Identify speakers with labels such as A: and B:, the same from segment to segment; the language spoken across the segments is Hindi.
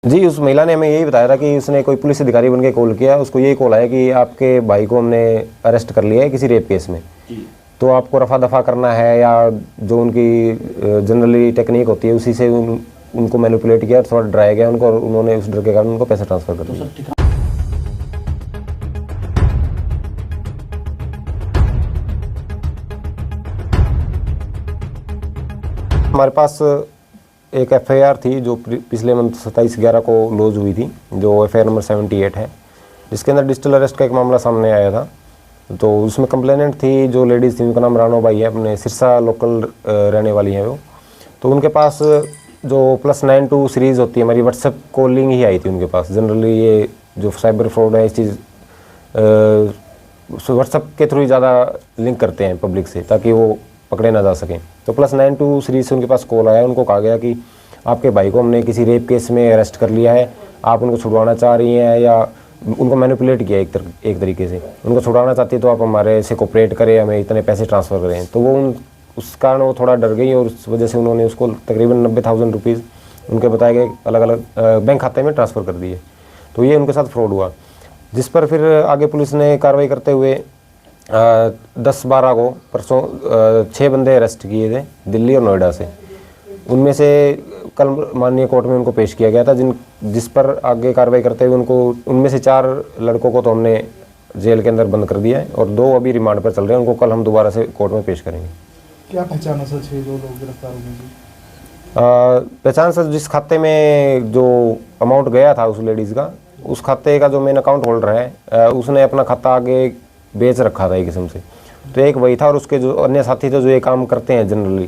A: जी, उस महिला ने हमें यही बताया था कि उसने कोई पुलिस अधिकारी बन के कॉल किया, उसको यही कॉल आया कि आपके भाई को हमने अरेस्ट कर लिया है किसी रेप केस में, तो आपको रफा दफा करना है, या जो उनकी जनरली टेक्निक होती है उसी से उनको मैनिपुलेट किया, थोड़ा डराया गया उनको, और उन्होंने उस डर के कारण उनको पैसे ट्रांसफ़र कर दिए। हमारे पास एक एफआईआर थी जो पिछले मंथ 27/11 को लॉन्च हुई थी, जो एफआईआर नंबर 78 है, जिसके अंदर डिजिटल अरेस्ट का एक मामला सामने आया था। तो उसमें कंप्लेनेंट थी जो लेडीज़ थी, उनका नाम रानो बाई है, अपने सिरसा लोकल रहने वाली हैं वो। तो उनके पास जो +92 सीरीज़ होती है हमारी व्हाट्सएप कॉलिंग ही आई थी उनके पास। जनरली ये जो साइबर फ्रॉड है इस चीज़ व्हाट्सएप के थ्रू ही ज़्यादा लिंक करते हैं पब्लिक से, ताकि वो पकड़े ना जा सकें। तो +92 सीरीज़ से उनके पास कॉल आया, उनको कहा गया कि आपके भाई को हमने किसी रेप केस में अरेस्ट कर लिया है, आप उनको छुड़वाना चाह रही हैं, या उनको मैनिपुलेट किया एक तरीके से, उनको छुड़ाना चाहती है तो आप हमारे से कोऑपरेट करें, हमें इतने पैसे ट्रांसफ़र करें। तो वो उस कारण वो थोड़ा डर गई, और उस वजह से उन्होंने उसको तकरीबन 90,000 रुपीज़ उनके बताए गए अलग अलग बैंक खाते में ट्रांसफ़र कर दिए। तो ये उनके साथ फ्रॉड हुआ, जिस पर फिर आगे पुलिस ने कार्रवाई करते हुए 10/12 को परसों 6 बंदे अरेस्ट किए थे दिल्ली और नोएडा से। उनमें से कल माननीय कोर्ट में उनको पेश किया गया था, जिस पर आगे कार्रवाई करते हुए उनमें से 4 लड़कों को तो हमने जेल के अंदर बंद कर दिया है, और 2 अभी रिमांड पर चल रहे हैं, उनको कल हम दोबारा से कोर्ट में पेश करेंगे।
B: क्या पहचाना सर 6 जो लोग गिरफ्तार हुए जी?
A: पहचान सर, जिस खाते में जो अमाउंट गया था उस लेडीज़ का, उस खाते का जो मेन अकाउंट होल्डर है, उसने अपना खाता आगे बेच रखा था एक किस्म से। तो एक वही था, और उसके जो अन्य साथी थे जो ये काम करते हैं जनरली,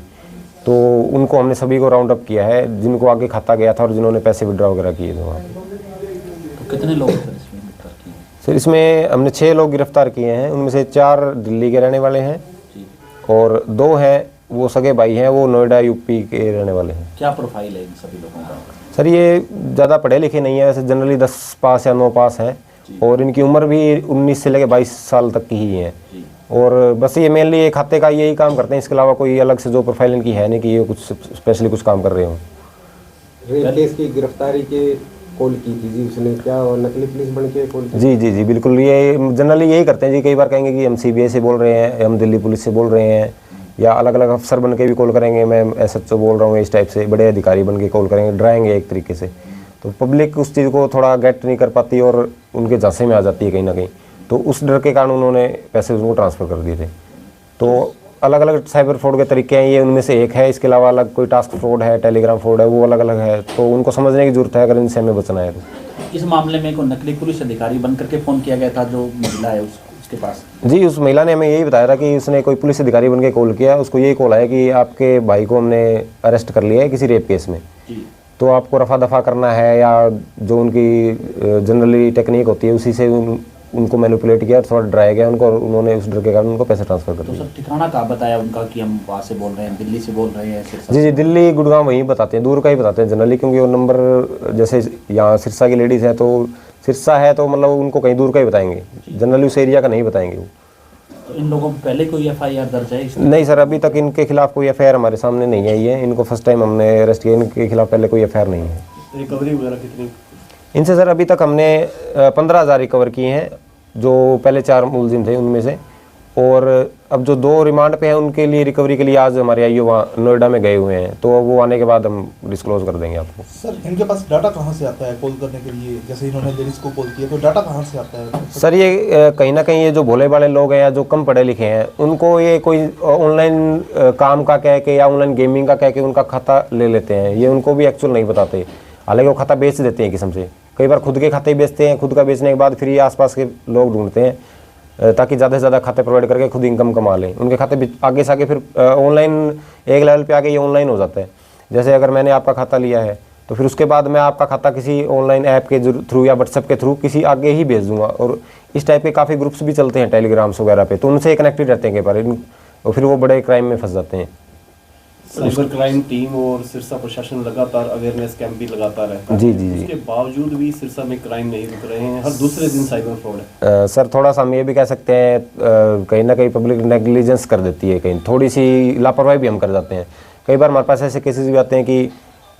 A: तो उनको हमने सभी को राउंड अप किया है, जिनको आगे खाता गया था और जिन्होंने पैसे विड्रॉ वगैरह किए थे वहाँ।
C: तो कितने लोग सर इसमें गिरफ्तार किए?
A: सर इसमें हमने 6 लोग गिरफ्तार किए हैं, उनमें से 4 दिल्ली के रहने वाले हैं और 2 हैं वो सगे भाई हैं, वो नोएडा यूपी के रहने वाले हैं।
C: क्या प्रोफाइल है इन सभी लोगों का?
A: सर ये ज़्यादा पढ़े लिखे नहीं है, वैसे जनरली 10 पास या 9 पास हैं, और इनकी उम्र भी 19 से लेकर 22 साल तक की ही है, और बस ये मेनली ये खाते का यही काम करते हैं। इसके अलावा कोई अलग से जो प्रोफाइल इनकी है नहीं कि ये कुछ स्पेशली कुछ काम कर रहे हो।
D: रेप केस की गिरफ्तारी के कॉल की थी जी उसने, क्या नकली पुलिस बन के कॉल की?
A: जी जी जी बिल्कुल, ये जनरली यही करते हैं जी। कई बार कहेंगे कि हम सीबीआई से बोल रहे हैं, हम दिल्ली पुलिस से बोल रहे हैं, या अलग अलग अफसर बन के भी कॉल करेंगे, मैं एसएचओ बोल रहा हूँ, इस टाइप से बड़े अधिकारी बन के कॉल करेंगे, डराएंगे एक तरीके से। तो पब्लिक उस चीज़ को थोड़ा गेट नहीं कर पाती और उनके झांसे में आ जाती है कहीं ना कहीं, तो उस डर के कारण उन्होंने पैसे उनको ट्रांसफ़र कर दिए थे। तो अलग अलग साइबर फ्रॉड के तरीके हैं, ये उनमें से एक है। इसके अलावा अलग कोई टास्क फ्रॉड है, टेलीग्राम फ्रॉड है, वो अलग अलग है, तो उनको समझने की जरूरत है अगर इनसे हमें बचना है तो।
C: इस मामले में कोई नकली पुलिस अधिकारी बन करके फ़ोन किया गया था जो महिला है उसके पास?
A: जी, उस महिला ने हमें यही बताया था कि उसने कोई पुलिस अधिकारी बन के कॉल किया, उसको यही कॉल आया कि आपके भाई को हमने अरेस्ट कर लिया है किसी रेप केस में, तो आपको रफा दफा करना है, या जो उनकी जनरली टेक्निक होती है उसी से उनको मैनिपुलेट किया, थोड़ा डराया गया उनको, और उन्होंने उस डर के कारण उनको पैसे ट्रांसफ़र कर दिए।
C: तो सर ठिकाना कहाँ बताया उनका कि हम वहाँ से बोल रहे हैं, दिल्ली से बोल रहे हैं?
A: जी जी, दिल्ली गुड़गांव वहीं बताते हैं, दूर का ही बताते हैं जनरली, क्योंकि वो नंबर जैसे यहाँ सिरसा की लेडीज़ है तो सिरसा है, तो मतलब उनको कहीं दूर का ही बताएंगे, जनरली उस एरिया का नहीं बताएंगे वो।
C: तो इन लोगों पर पहले कोई एफआईआर दर्ज है?
A: नहीं सर, अभी तक इनके खिलाफ कोई एफआईआर हमारे सामने नहीं आई है, इनको फर्स्ट टाइम हमने अरेस्ट किया, इनके खिलाफ पहले कोई एफआईआर नहीं है।
B: रिकवरी वगैरह कितनी
A: इनसे सर अभी तक हमने 15,000 रिकवर किए हैं, जो पहले 4 मुलजिम थे उनमें से, और अब जो 2 रिमांड पे हैं उनके लिए रिकवरी के लिए आज हमारे आईओ वहाँ नोएडा में गए हुए हैं, तो वो आने के बाद हम डिस्क्लोज कर देंगे आपको।
B: सर इनके पास डाटा कहाँ से आता है कॉल करने के लिए? जैसे इन्होंने लेडीज को कॉल किया तो डाटा कहाँ से आता है?
A: सर ये कहीं ना कहीं ये जो भोले भाले लोग हैं या जो कम पढ़े लिखे हैं, उनको ये कोई ऑनलाइन काम का कह के या ऑनलाइन गेमिंग का कह के उनका खाता ले लेते हैं, ये उनको भी एक्चुअल नहीं बताते। हालांकि वो खाता बेच देते हैं किस्म से, कई बार खुद के खाते बेचते हैं, खुद का बेचने के बाद फिर ये आसपास के लोग ढूंढते हैं ताकि ज़्यादा से ज़्यादा खाते प्रोवाइड करके खुद इनकम कमा लें। उनके खाते आगे से आगे फिर ऑनलाइन एक लेवल पे आके ये ऑनलाइन हो जाता है। जैसे अगर मैंने आपका खाता लिया है तो फिर उसके बाद मैं आपका खाता किसी ऑनलाइन ऐप के थ्रू या व्हाट्सएप के थ्रू किसी आगे ही भेज दूंगा, और इस टाइप के काफ़ी ग्रुप्स भी चलते हैं टेलीग्राम्स वगैरह पे, तो उनसे कनेक्टेड रहते हैं कई बार, और फिर वो बड़े क्राइम में फंस जाते हैं।
E: साइबर क्राइम टीम और सिरसा प्रशासन लगातार अवेयरनेस कैंप भी लगातार रहता है।
A: जी जी जी।
E: उसके बावजूद भी सिरसा में क्राइम नहीं रुक रहे हैं, हर दूसरे दिन साइबर फ्रॉड है।
A: सर थोड़ा सा हम ये भी कह सकते हैं, कहीं ना कहीं पब्लिक नेग्लिजेंस कर देती है, कहीं थोड़ी सी लापरवाही भी हम कर जाते हैं। कई बार हमारे पास ऐसे केसेस भी आते हैं कि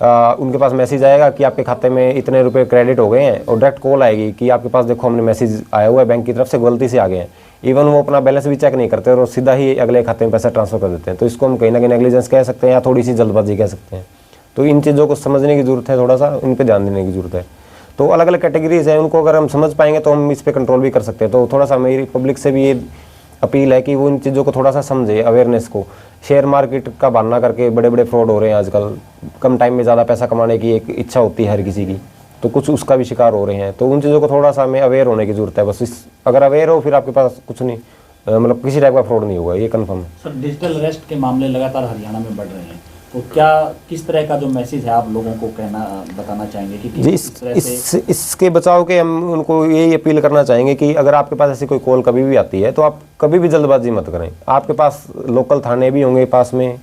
A: उनके पास मैसेज आएगा कि आपके खाते में इतने रुपए क्रेडिट हो गए हैं, और डायरेक्ट कॉल आएगी कि आपके पास देखो हमने मैसेज आया हुआ है बैंक की तरफ से, गलती से आ गए हैं। इवन वो अपना बैलेंस भी चेक नहीं करते और सीधा ही अगले खाते में पैसा ट्रांसफर कर देते हैं। तो इसको हम कहीं ना कहीं नेग्लिजेंस कह सकते हैं या थोड़ी सी जल्दबाजी कह सकते हैं। तो इन चीज़ों को समझने की ज़रूरत है, थोड़ा सा उन पर ध्यान देने की ज़रूरत है। तो अलग अलग कैटेगरीज हैं, उनको अगर हम समझ पाएंगे तो हम इस पर कंट्रोल भी कर सकते हैं। तो थोड़ा सा मेरी पब्लिक से भी ये अपील है कि वो इन चीज़ों को थोड़ा सा समझे, अवेयरनेस को। शेयर मार्केट का बहाना करके बड़े बड़े फ्रॉड हो रहे हैं आजकल। कम टाइम में ज़्यादा पैसा कमाने की एक इच्छा होती है हर किसी की, तो कुछ उसका भी शिकार हो रहे हैं। तो उन चीज़ों को थोड़ा सा हमें अवेयर होने की ज़रूरत है बस। अगर अवेयर हो फिर आपके पास कुछ नहीं, मतलब किसी टाइप का फ्रॉड नहीं होगा, ये कन्फर्म है।
C: सर, डिजिटल अरेस्ट के मामले लगातार हरियाणा में बढ़ रहे हैं, तो क्या किस तरह का जो मैसेज है आप लोगों को बताना चाहेंगे कि
A: जी
C: किस तरह से
A: इसके बचाव के हम उनको यही अपील करना चाहेंगे कि अगर आपके पास ऐसी कोई कॉल कभी भी आती है तो आप कभी भी जल्दबाजी मत करें। आपके पास लोकल थाने भी होंगे पास में,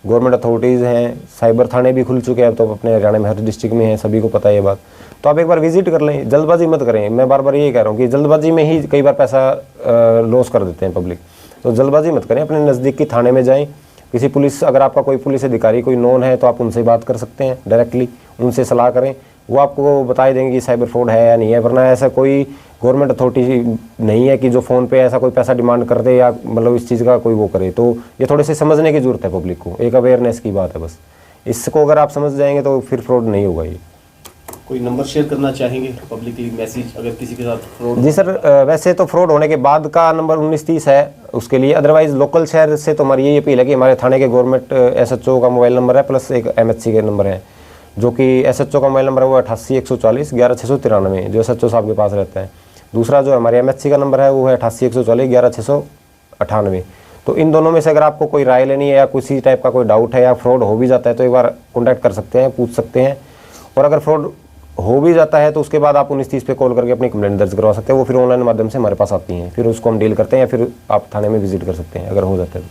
A: गवर्नमेंट अथॉरिटीज़ हैं, साइबर थाने भी खुल चुके हैं अब तो अपने हरियाणा में हर डिस्ट्रिक्ट में है, सभी को पता है ये बात। तो आप एक बार विजिट कर लें, जल्दबाजी मत करें। मैं बार बार यही कह रहा हूँ कि जल्दबाजी में ही कई बार पैसा लॉस कर देते हैं पब्लिक। तो जल्दबाजी मत करें, अपने नज़दीक की थाने में जाएँ। किसी पुलिस, अगर आपका कोई पुलिस अधिकारी कोई नोन है तो आप उनसे बात कर सकते हैं डायरेक्टली, उनसे सलाह करें, वो आपको बता देंगे कि साइबर फ्रॉड है या नहीं है। वरना ऐसा कोई गवर्नमेंट अथॉरिटी नहीं है कि जो फ़ोन पे ऐसा कोई पैसा डिमांड कर दे या मतलब इस चीज़ का कोई वो करे। तो ये थोड़े से समझने की ज़रूरत है पब्लिक को, एक अवेयरनेस की बात है बस। इसको अगर आप समझ जाएंगे तो फिर फ्रॉड नहीं होगा ये।
E: कोई नंबर शेयर करना चाहेंगे पब्लिकली मैसेज, अगर किसी के साथ फ्रॉड?
A: जी सर, वैसे तो फ्रॉड होने के बाद का नंबर 1930 है उसके लिए। अदरवाइज लोकल शहर से तो हमारी यही अपील है कि हमारे थाने के गवर्नमेंट SHO का मोबाइल नंबर है, प्लस एक MHC के नंबर है, जो कि SHO का मोबाइल नंबर है वो 88 140 11 693, जो SHO साहब के पास रहता है। दूसरा जो हमारे MHC का नंबर है वो है 88 140 11 698। तो इन दोनों में से अगर आपको कोई राय लेनी है या किसी टाइप का कोई डाउट है या फ्रॉड हो भी जाता है तो एक बार कॉन्टैक्ट कर सकते हैं, पूछ सकते हैं। और अगर फ्रॉड हो भी जाता है तो उसके बाद आप 1930 पे कॉल करके अपनी कंप्लेंट दर्ज करवा सकते हैं। वो फिर ऑनलाइन माध्यम से हमारे पास आती हैं, फिर उसको हम डील करते हैं या फिर आप थाने में विजिट कर सकते हैं अगर हो जाता है तो।